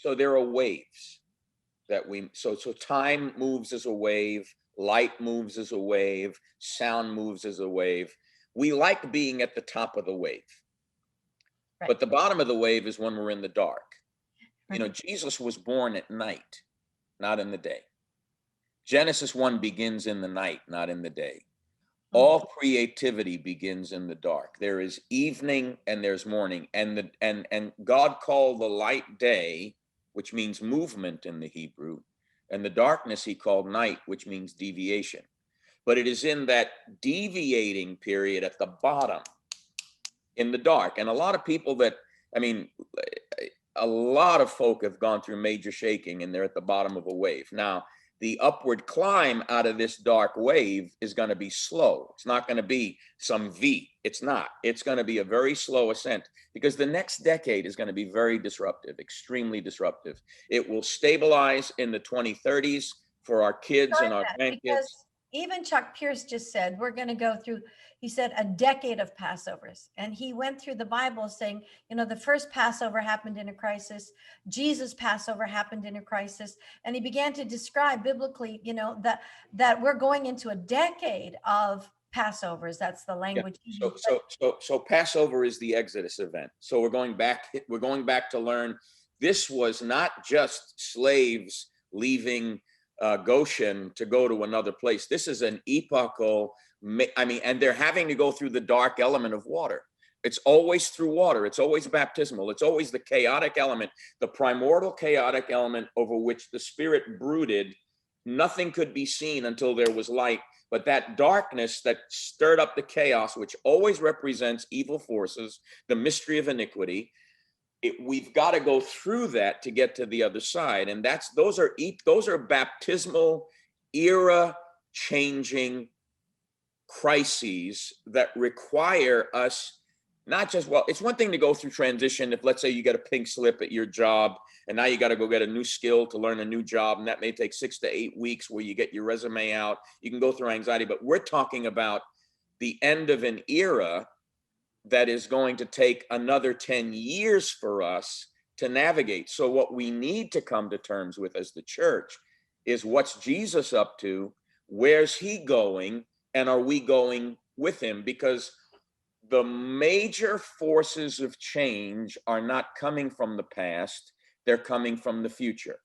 So there are waves that so time moves as a wave, light moves as a wave, sound moves as a wave. We like being at the top of the wave, Right. but the bottom of the wave is when we're in the dark. You know, Right. Jesus was born at night, not in the day. Genesis 1 begins in the night, not in the day. Mm. All creativity begins in the dark. There is evening and there's morning, and God called the light day, which means movement in the Hebrew, and the darkness he called night, which means deviation. But it is in that deviating period at the bottom, in the dark. And a lot of people that, I mean, a lot of folk have gone through major shaking and they're at the bottom of a wave. Now, the upward climb out of this dark wave is going to be slow. It's not going to be some V. It's not. It's going to be a very slow ascent, because the next decade is going to be very disruptive, extremely disruptive. It will stabilize in the 2030s for our kids and our grandkids. Because even Chuck Pierce just said, we're going to go through, he said, a decade of Passovers. And he went through the Bible saying, you know, the first Passover happened in a crisis. Jesus' Passover happened in a crisis. And he began to describe biblically, you know, that we're going into a decade of Passovers. That's the Yeah. language he So used. so so so Passover is the Exodus event. So we're going back. We're going back to learn. This was not just slaves leaving Goshen to go to another place. This is an epochal. I mean, and they're having to go through the dark element of water. It's always through water. It's always baptismal. It's always the chaotic element, the primordial chaotic element over which the Spirit brooded. Nothing could be seen until there was light. But that darkness that stirred up the chaos, which always represents evil forces, the mystery of iniquity, we've got to go through that to get to the other side. And those are baptismal, era changing crises that require us not just, well, it's one thing to go through transition. If, let's say, you get a pink slip at your job and now you got to go get a new skill to learn a new job, and that may take 6 to 8 weeks where you get your resume out, you can go through anxiety. But we're talking about the end of an era that is going to take another 10 years for us to navigate. So what we need to come to terms with as the church is, what's Jesus up to? Where's he going? And are we going with him? Because the major forces of change are not coming from the past, they're coming from the future.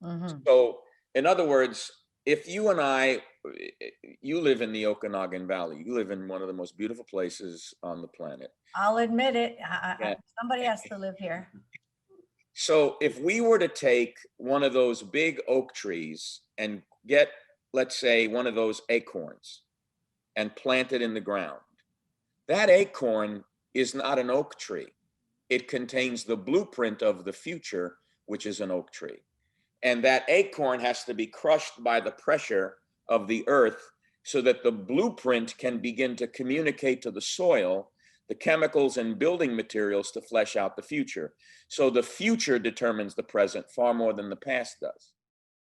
Mhm. So, in other words, if you and I, you live in the Okanagan Valley, you live in one of the most beautiful places on the planet. I'll admit it. Yeah. Somebody has to live here. So if we were to take one of those big oak trees and get, let's say, one of those acorns and plant it in the ground, that acorn is not an oak tree. It contains the blueprint of the future, which is an oak tree. And that acorn has to be crushed by the pressure of the earth so that the blueprint can begin to communicate to the soil the chemicals and building materials to flesh out the future. So the future determines the present far more than the past does.